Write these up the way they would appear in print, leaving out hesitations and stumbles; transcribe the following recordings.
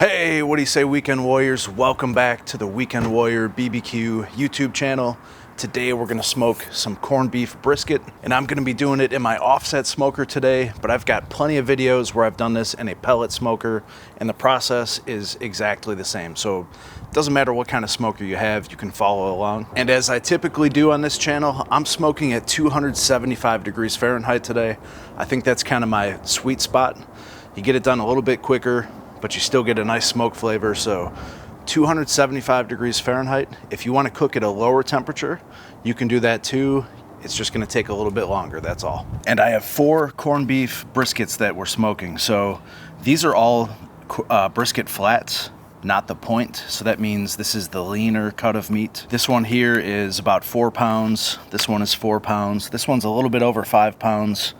Hey, what do you say, Weekend Warriors? Welcome back to the Weekend Warrior BBQ YouTube channel. Today we're gonna smoke some corned beef brisket, and I'm gonna be doing it in my offset smoker today, but I've got plenty of videos where I've done this in a pellet smoker, and the process is exactly the same. So it doesn't matter what kind of smoker you have, you can follow along. And as I typically do on this channel, I'm smoking at 275 degrees Fahrenheit today. I think that's kind of my sweet spot. You get it done a little bit quicker, but you still get a nice smoke flavor. So 275 degrees Fahrenheit. If you want to cook at a lower temperature, you can do that too. It's just going to take a little bit longer, that's all. And I have 4 corned beef briskets that we're smoking. So these are all brisket flats, not the point. So that means this is the leaner cut of meat. This one here is about 4 pounds. This one is 4 pounds. This one's a little bit over 5 pounds.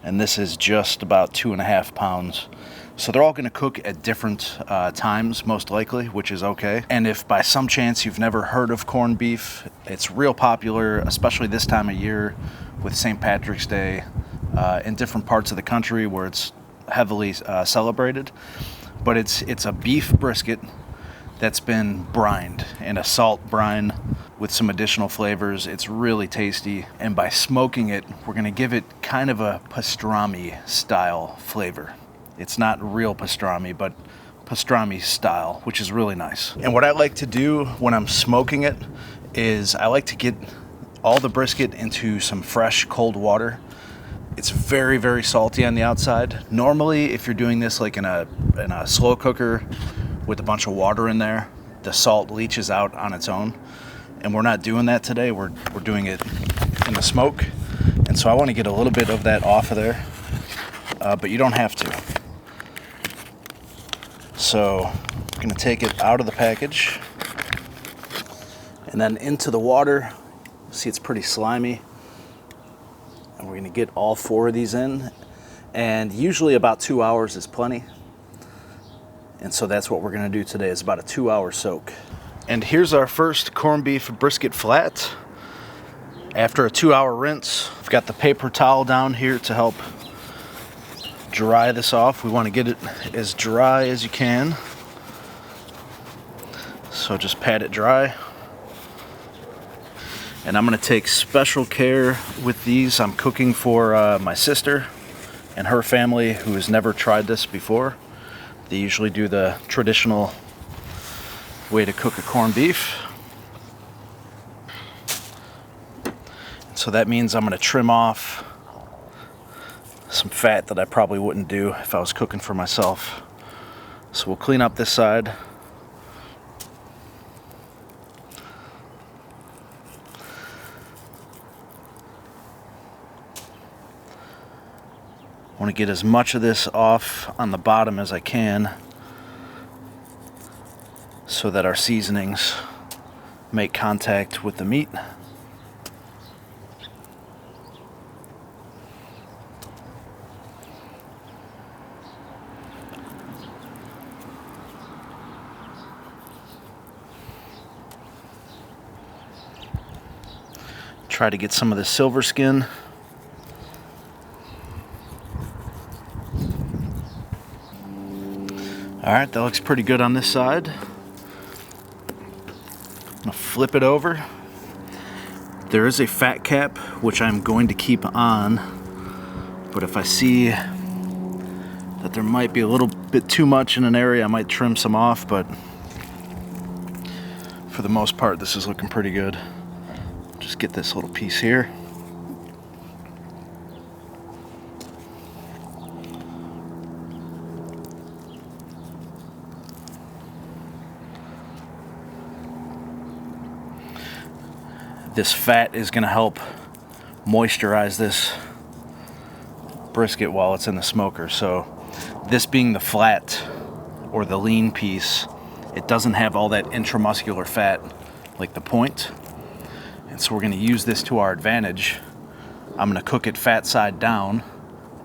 And this is just about 2.5 pounds. So they're all gonna cook at different times, most likely, which is okay. And if by some chance you've never heard of corned beef, it's real popular, especially this time of year with St. Patrick's Day in different parts of the country where it's heavily celebrated. But it's a beef brisket that's been brined in a salt brine with some additional flavors. It's really tasty. And by smoking it, we're gonna give it kind of a pastrami style flavor. It's not real pastrami, but pastrami style, which is really nice. And what I like to do when I'm smoking it is I like to get all the brisket into some fresh cold water. It's very, very salty on the outside. Normally, if you're doing this like in a slow cooker with a bunch of water in there, the salt leaches out on its own. And we're not doing that today. We're doing it in the smoke. And so I want to get a little bit of that off of there, but you don't have to. So I'm gonna take it out of the package and then into the water. See, it's pretty slimy. And we're gonna get all 4 of these in. And usually about 2 hours is plenty. And so that's what we're gonna do today, is about a 2-hour soak. And here's our first corned beef brisket flat. After a 2-hour rinse, I've got the paper towel down here to help dry this off. We want to get it as dry as you can. So just pat it dry. And I'm going to take special care with these. I'm cooking for my sister and her family who has never tried this before. They usually do the traditional way to cook a corned beef. So that means I'm going to trim off some fat that I probably wouldn't do if I was cooking for myself. So we'll clean up this side. I want to get as much of this off on the bottom as I can so that our seasonings make contact with the meat. Try to get some of the silver skin. All right, that looks pretty good on this side. I'm gonna flip it over. There is a fat cap, which I'm going to keep on, but if I see that there might be a little bit too much in an area, I might trim some off, but for the most part, this is looking pretty good. Just get this little piece here. This fat is going to help moisturize this brisket while it's in the smoker. So this being the flat or the lean piece, it doesn't have all that intramuscular fat like the point. And so we're going to use this to our advantage. I'm going to cook it fat side down,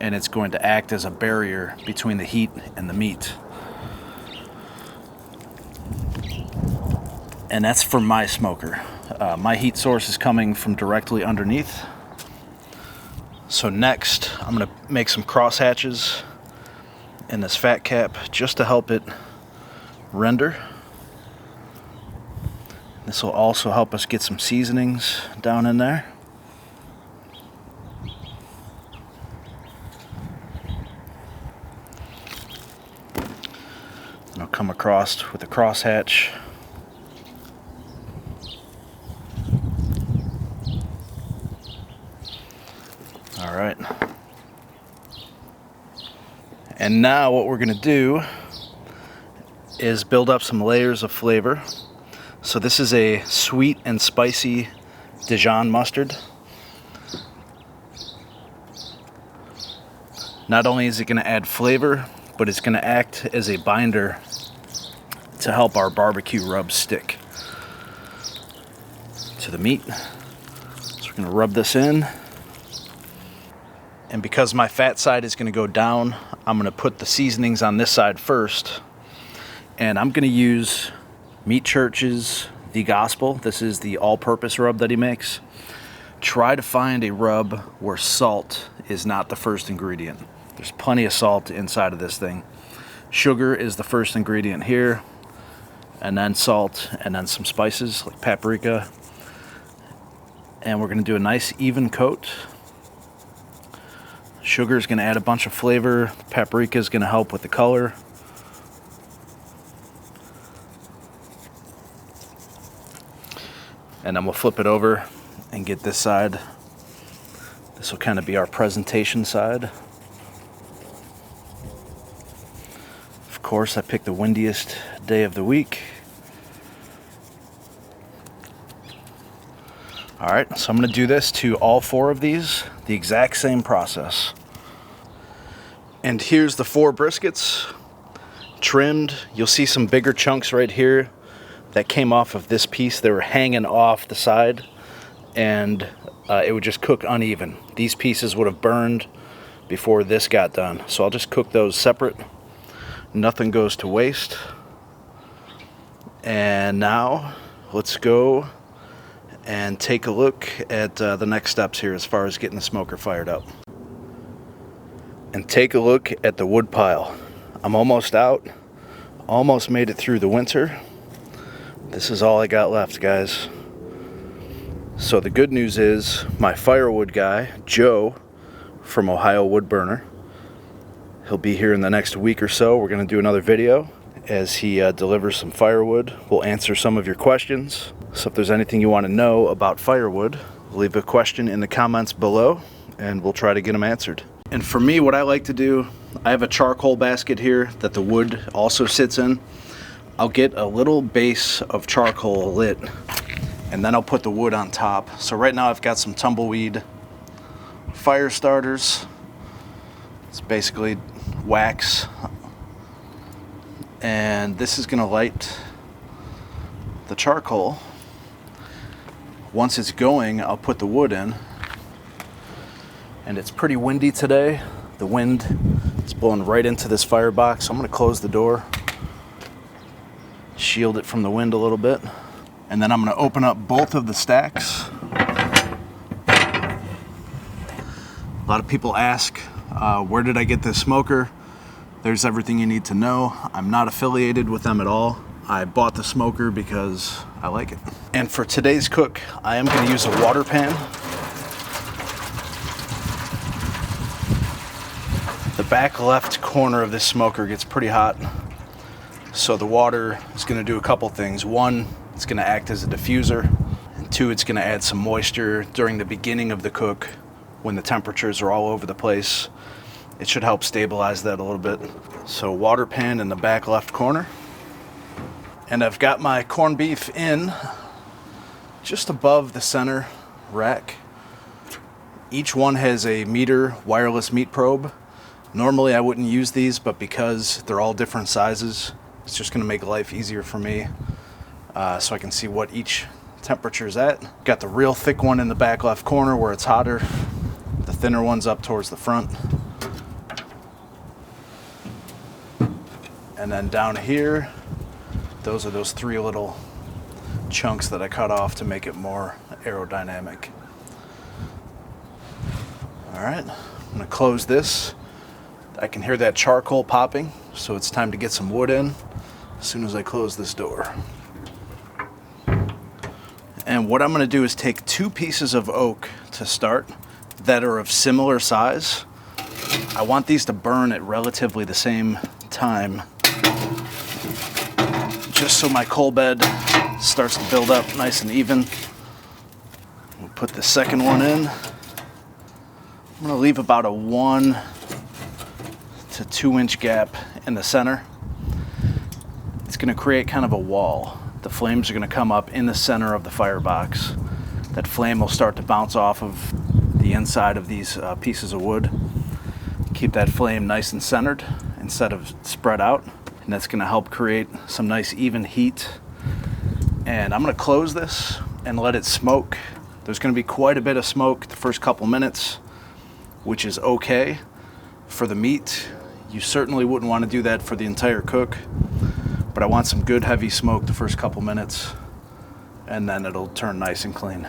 and it's going to act as a barrier between the heat and the meat. And that's for my smoker. My heat source is coming from directly underneath. So next, I'm going to make some cross hatches in this fat cap just to help it render. This will also help us get some seasonings down in there. And I'll come across with a crosshatch. All right. And now what we're gonna do is build up some layers of flavor. So this is a sweet and spicy Dijon mustard. Not only is it going to add flavor, but it's going to act as a binder to help our barbecue rub stick to the meat. So we're going to rub this in. And because my fat side is going to go down, I'm going to put the seasonings on this side first. And I'm going to use Meat Church's The Gospel. This is the all-purpose rub that he makes. Try to find a rub where salt is not the first ingredient. There's plenty of salt inside of this thing. Sugar is the first ingredient here, and then salt, and then some spices like paprika. And we're going to do a nice even coat. Sugar is going to add a bunch of flavor. Paprika is going to help with the color. And then we'll flip it over and get this side. This will kind of be our presentation side. Of course, I picked the windiest day of the week. All right, so I'm gonna do this to all 4 of these, the exact same process. And here's the 4 briskets, trimmed. You'll see some bigger chunks right here that came off of this piece. They were hanging off the side, and it would just cook uneven. These pieces would have burned before this got done. So I'll just cook those separate. Nothing goes to waste. And now let's go and take a look at the next steps here as far as getting the smoker fired up. And take a look at the wood pile. I'm almost out. Almost made it through the winter. This is all I got left, guys. So the good news is my firewood guy, Joe, from Ohio Wood Burner, he'll be here in the next week or so. We're going to do another video as he delivers some firewood. We'll answer some of your questions. So if there's anything you want to know about firewood, leave a question in the comments below and we'll try to get them answered. And for me, what I like to do, I have a charcoal basket here that the wood also sits in. I'll get a little base of charcoal lit and then I'll put the wood on top. So right now I've got some tumbleweed fire starters. It's basically wax. And this is gonna light the charcoal. Once it's going, I'll put the wood in. And it's pretty windy today. The wind is blowing right into this firebox. So I'm gonna close the door, shield it from the wind a little bit. And then I'm gonna open up both of the stacks. A lot of people ask, where did I get this smoker? There's everything you need to know. I'm not affiliated with them at all. I bought the smoker because I like it. And for today's cook, I am gonna use a water pan. The back left corner of this smoker gets pretty hot. So the water is gonna do a couple things. One, it's gonna act as a diffuser. And 2, it's gonna add some moisture during the beginning of the cook when the temperatures are all over the place. It should help stabilize that a little bit. So water pan in the back left corner. And I've got my corned beef in just above the center rack. Each one has a meter wireless meat probe. Normally I wouldn't use these, but because they're all different sizes, it's just gonna make life easier for me, so I can see what each temperature is at. Got the real thick one in the back left corner where it's hotter. The thinner one's up towards the front. And then down here, those are those 3 little chunks that I cut off to make it more aerodynamic. All right, I'm gonna close this. I can hear that charcoal popping, so it's time to get some wood in. as soon as I close this door. And what I'm gonna do is take 2 pieces of oak to start that are of similar size. I want these to burn at relatively the same time, just so my coal bed starts to build up nice and even. We'll put the second one in. I'm gonna leave about a 1 to 2 inch gap in the center. It's gonna create kind of a wall. The flames are gonna come up in the center of the firebox. That flame will start to bounce off of the inside of these pieces of wood. Keep that flame nice and centered instead of spread out. And that's gonna help create some nice even heat. And I'm gonna close this and let it smoke. There's gonna be quite a bit of smoke the first couple minutes, which is okay for the meat. You certainly wouldn't wanna do that for the entire cook, but I want some good heavy smoke the first couple minutes, and then it'll turn nice and clean.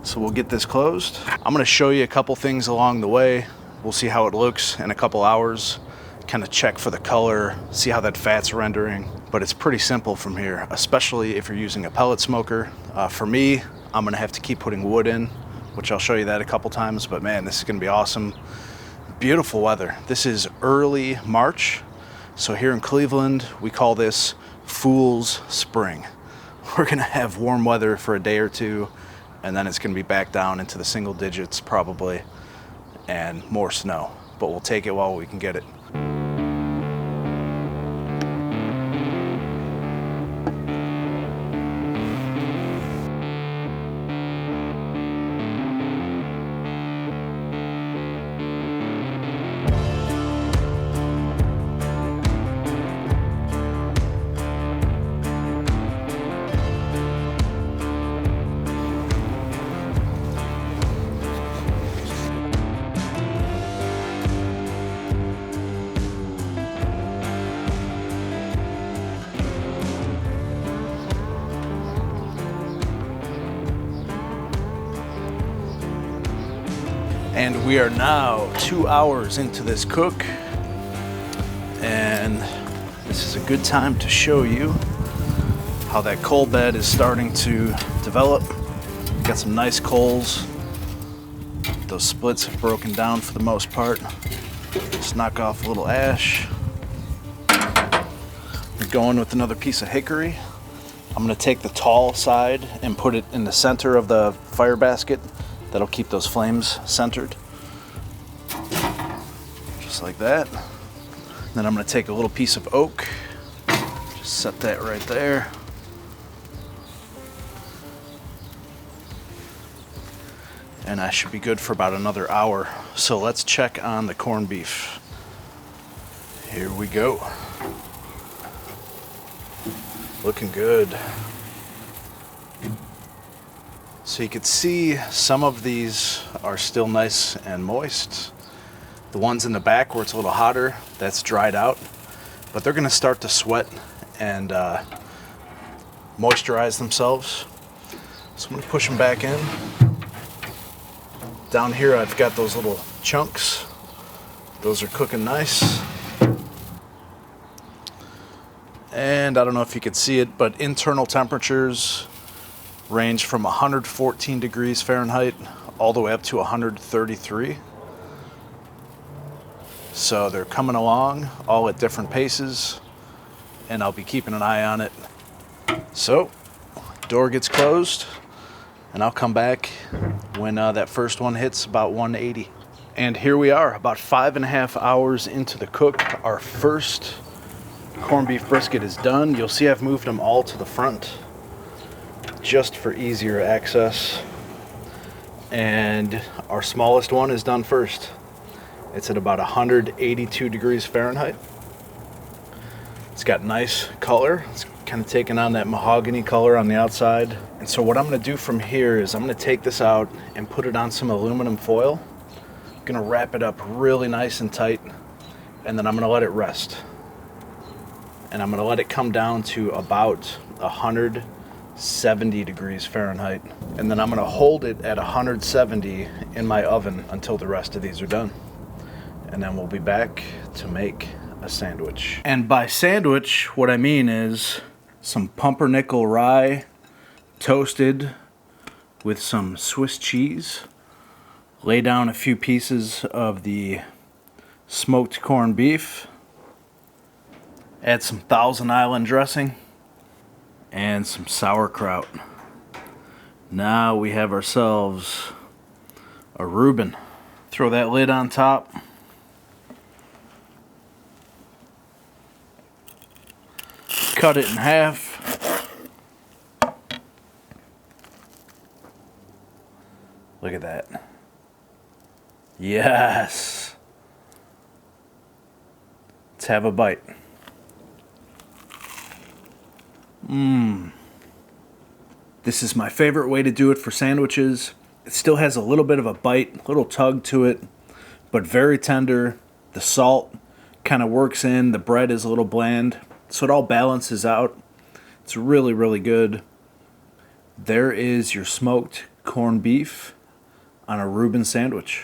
So we'll get this closed. I'm gonna show you a couple things along the way. We'll see how it looks in a couple hours, kind of check for the color, see how that fat's rendering. But it's pretty simple from here, especially if you're using a pellet smoker. For me, I'm gonna have to keep putting wood in, which I'll show you that a couple times, but man, this is gonna be awesome. Beautiful weather. This is early March. So here in Cleveland, we call this Fool's Spring. We're gonna have warm weather for a day or two, and then it's gonna be back down into the single digits probably, and more snow. But we'll take it while we can get it. And we are now 2 hours into this cook, and this is a good time to show you how that coal bed is starting to develop. Got some nice coals. Those splits have broken down for the most part. Just knock off a little ash. We're going with another piece of hickory. I'm gonna take the tall side and put it in the center of the fire basket. That'll keep those flames centered. Just like that. Then I'm gonna take a little piece of oak, just set that right there. And I should be good for about another hour. So let's check on the corned beef. Here we go. Looking good. So you can see some of these are still nice and moist. The ones in the back where it's a little hotter, that's dried out. But they're gonna start to sweat and moisturize themselves. So I'm gonna push them back in. Down here I've got those little chunks. Those are cooking nice. And I don't know if you can see it, but internal temperatures range from 114 degrees Fahrenheit all the way up to 133. So they're coming along all at different paces, and I'll be keeping an eye on it. So, door gets closed, and I'll come back when that first one hits about 180. And here we are, about 5.5 hours into the cook. Our first corned beef brisket is done. You'll see I've moved them all to the front just for easier access. And our smallest one is done first. It's at about 182 degrees Fahrenheit. It's got nice color. It's kind of taking on that mahogany color on the outside. And so what I'm gonna do from here is I'm gonna take this out and put it on some aluminum foil. I'm gonna wrap it up really nice and tight, and then I'm gonna let it rest. And I'm gonna let it come down to about 170 degrees Fahrenheit. And then I'm gonna hold it at 170 in my oven until the rest of these are done. And then we'll be back to make a sandwich. And by sandwich, what I mean is some pumpernickel rye toasted with some Swiss cheese. Lay down a few pieces of the smoked corned beef. Add some Thousand Island dressing and some sauerkraut. Now we have ourselves a Reuben. Throw that lid on top. Cut it in half. Look at that. Yes. Let's have a bite. This is my favorite way to do it for sandwiches. It still has a little bit of a bite, a little tug to it, but very tender. The salt kind of works in. The bread is a little bland, so it all balances out. It's really, really good. There is your smoked corned beef on a Reuben sandwich.